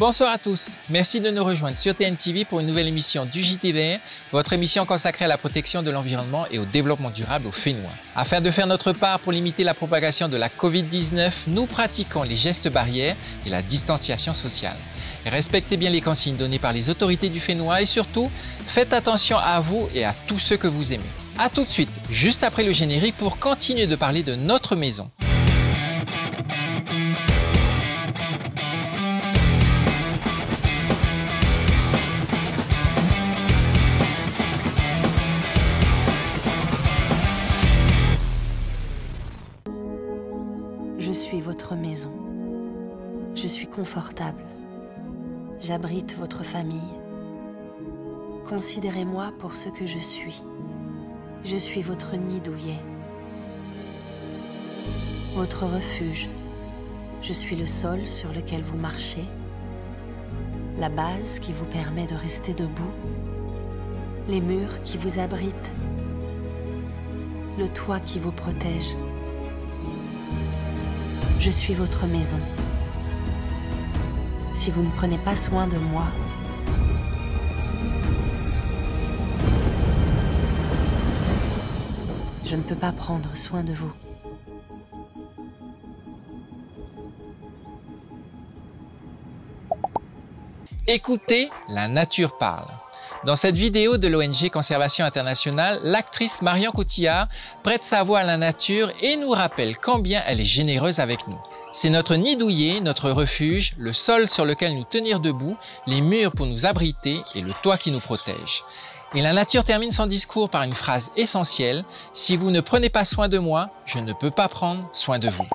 Bonsoir à tous, merci de nous rejoindre sur TNTV pour une nouvelle émission du JTVR, votre émission consacrée à la protection de l'environnement et au développement durable au Fénois. Afin de faire notre part pour limiter la propagation de la Covid-19, nous pratiquons les gestes barrières et la distanciation sociale. Respectez bien les consignes données par les autorités du Fénois et surtout, faites attention à vous et à tous ceux que vous aimez. A tout de suite, juste après le générique pour continuer de parler de notre maison. Je suis votre maison. Je suis confortable. J'abrite votre famille. Considérez-moi pour ce que je suis. Je suis votre nid douillet. Votre refuge. Je suis le sol sur lequel vous marchez. La base qui vous permet de rester debout. Les murs qui vous abritent. Le toit qui vous protège. Je suis votre maison. Si vous ne prenez pas soin de moi, je ne peux pas prendre soin de vous. Écoutez, la nature parle. Dans cette vidéo de l'ONG Conservation Internationale, l'actrice Marion Cotillard prête sa voix à la nature et nous rappelle combien elle est généreuse avec nous. C'est notre nid douillet, notre refuge, le sol sur lequel nous tenir debout, les murs pour nous abriter et le toit qui nous protège. Et la nature termine son discours par une phrase essentielle, « Si vous ne prenez pas soin de moi, je ne peux pas prendre soin de vous ».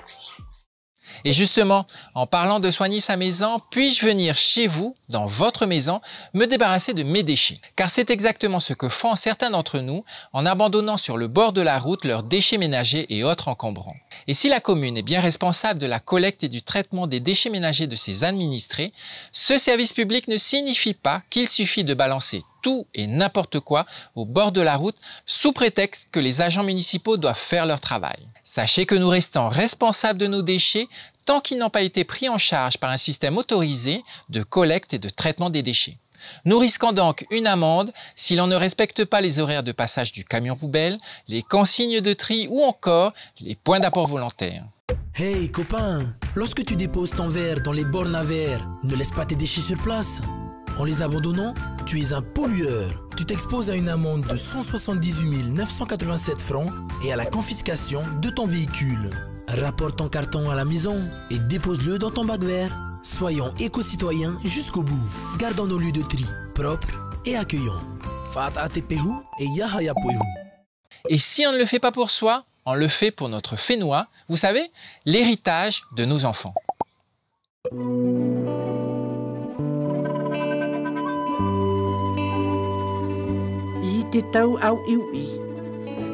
Et justement, en parlant de soigner sa maison, puis-je venir chez vous, dans votre maison, me débarrasser de mes déchets? Car c'est exactement ce que font certains d'entre nous en abandonnant sur le bord de la route leurs déchets ménagers et autres encombrants. Et si la commune est bien responsable de la collecte et du traitement des déchets ménagers de ses administrés, ce service public ne signifie pas qu'il suffit de balancer tout et n'importe quoi au bord de la route sous prétexte que les agents municipaux doivent faire leur travail. Sachez que nous restons responsables de nos déchets tant qu'ils n'ont pas été pris en charge par un système autorisé de collecte et de traitement des déchets. Nous risquons donc une amende si l'on ne respecte pas les horaires de passage du camion poubelle, les consignes de tri ou encore les points d'apport volontaires. Hey copain, lorsque tu déposes ton verre dans les bornes à verre, ne laisse pas tes déchets sur place. En les abandonnant, tu es un pollueur. Tu t'exposes à une amende de 178 987 francs et à la confiscation de ton véhicule. Rapporte ton carton à la maison et dépose-le dans ton bac vert. Soyons éco-citoyens jusqu'au bout. Gardons nos lieux de tri propres et accueillants. Et si on ne le fait pas pour soi, on le fait pour notre Fénois, vous savez, l'héritage de nos enfants. Te tau au iwi,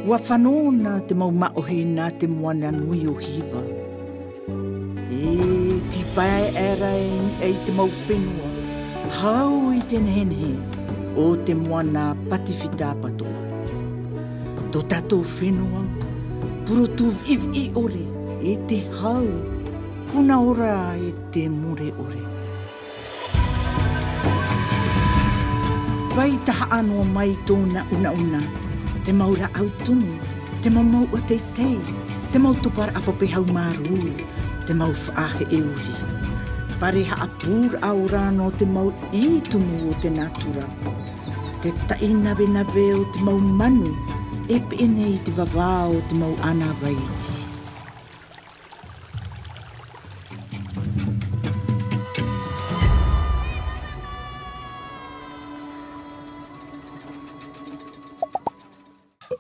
wa whanona te mau maohina te moana nui o hiva. E ti pae era e te mau whenua, hau I te nehenhe o te moana patifita patoa. Tō tātou whenua, puro tuv iwi ore e te hau, puna ora e te more ore. Vai taha anō mai tōna una, te maura au tunu, te mau o teitei, te mau tupar apope hau maru, te mau whaahe e uri. Pare haa pūr au rāno te mau I tunu o te natura. Te taina nawe o te mau manu, e pēnei te wawā o te mau ana waiti.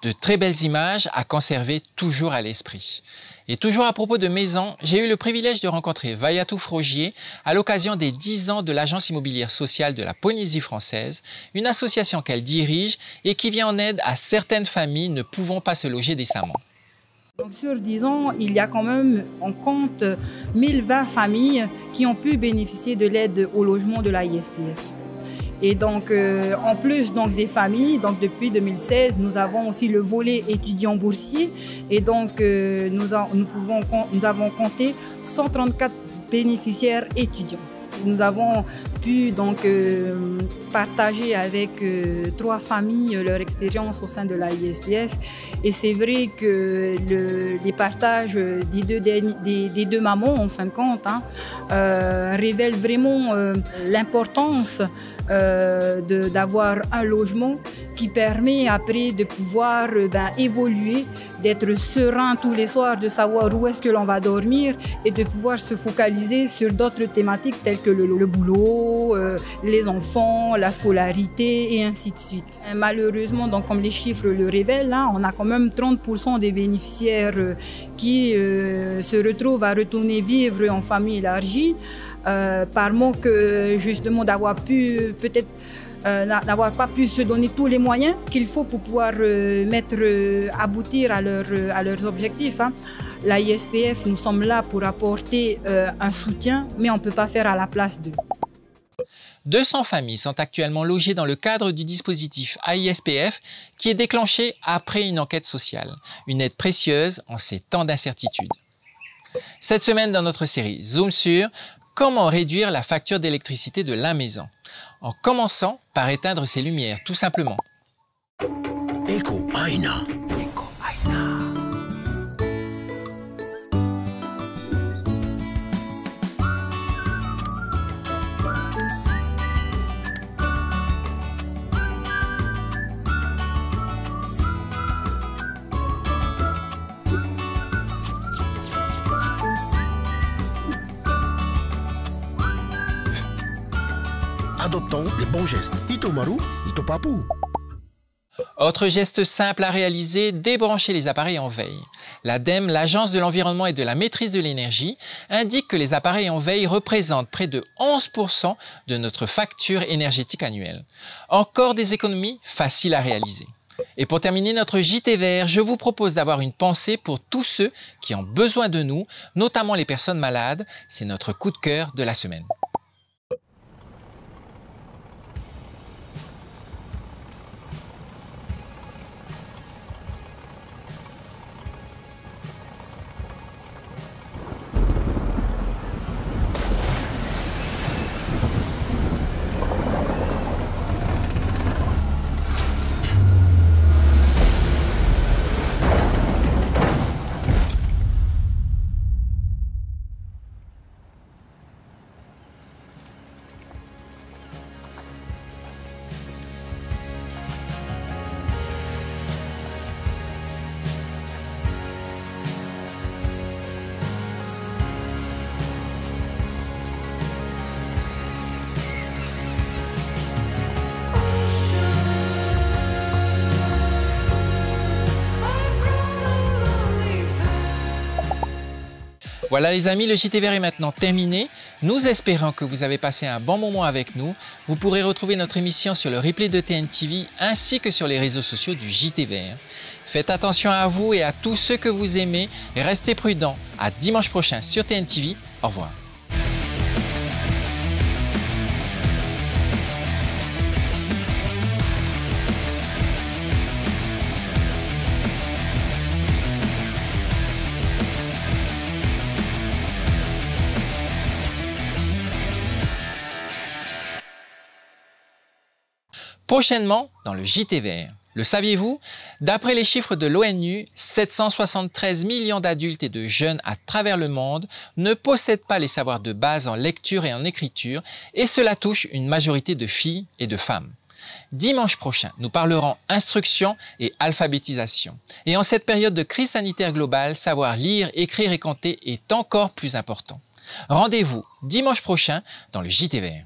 De très belles images à conserver toujours à l'esprit. Et toujours à propos de maisons, j'ai eu le privilège de rencontrer Vayatou Frogier à l'occasion des 10 ans de l'Agence immobilière sociale de la Polynésie française, une association qu'elle dirige et qui vient en aide à certaines familles ne pouvant pas se loger décemment. Donc sur 10 ans, il y a quand même, on compte 1020 familles qui ont pu bénéficier de l'aide au logement de la ISPF. Et donc, en plus donc, des familles, donc, depuis 2016, nous avons aussi le volet étudiant boursier. Et donc, nous avons compté 134 bénéficiaires étudiants. nous avons pu donc partager avec 3 familles leur expérience au sein de la ISPF. Et c'est vrai que les partages des deux mamans, en fin de compte, révèlent vraiment l'importance d'avoir un logement qui permet après de pouvoir évoluer, d'être serein tous les soirs, de savoir où est-ce que l'on va dormir et de pouvoir se focaliser sur d'autres thématiques telles que le boulot, les enfants, la scolarité et ainsi de suite. Malheureusement, donc, comme les chiffres le révèlent, là, on a quand même 30% des bénéficiaires qui se retrouvent à retourner vivre en famille élargie par manque justement d'avoir pu peut-être n'avoir pas pu se donner tous les moyens qu'il faut pour pouvoir aboutir à leurs objectifs. La ISPF, nous sommes là pour apporter un soutien, mais on ne peut pas faire à la place d'eux. 200 familles sont actuellement logées dans le cadre du dispositif AISPF qui est déclenché après une enquête sociale. Une aide précieuse en ces temps d'incertitude. Cette semaine dans notre série Zoom sur comment réduire la facture d'électricité de la maison, en commençant par éteindre ses lumières, tout simplement. Eco Aina. Eco Aina. Adoptons les bons gestes. Ito maru, ito papu. Autre geste simple à réaliser, débrancher les appareils en veille. L'ADEME, l'Agence de l'environnement et de la maîtrise de l'énergie, indique que les appareils en veille représentent près de 11% de notre facture énergétique annuelle. Encore des économies faciles à réaliser. Et pour terminer notre JT Vert, je vous propose d'avoir une pensée pour tous ceux qui ont besoin de nous, notamment les personnes malades. C'est notre coup de cœur de la semaine. Voilà les amis, le JT Vert est maintenant terminé. Nous espérons que vous avez passé un bon moment avec nous. Vous pourrez retrouver notre émission sur le replay de TNTV ainsi que sur les réseaux sociaux du JT Vert. Faites attention à vous et à tous ceux que vous aimez et restez prudents. À dimanche prochain sur TNTV. Au revoir. Prochainement, dans le JT Vert. Le saviez-vous? D'après les chiffres de l'ONU, 773 millions d'adultes et de jeunes à travers le monde ne possèdent pas les savoirs de base en lecture et en écriture, et cela touche une majorité de filles et de femmes. Dimanche prochain, nous parlerons instruction et alphabétisation. Et en cette période de crise sanitaire globale, savoir lire, écrire et compter est encore plus important. Rendez-vous dimanche prochain dans le JT Vert.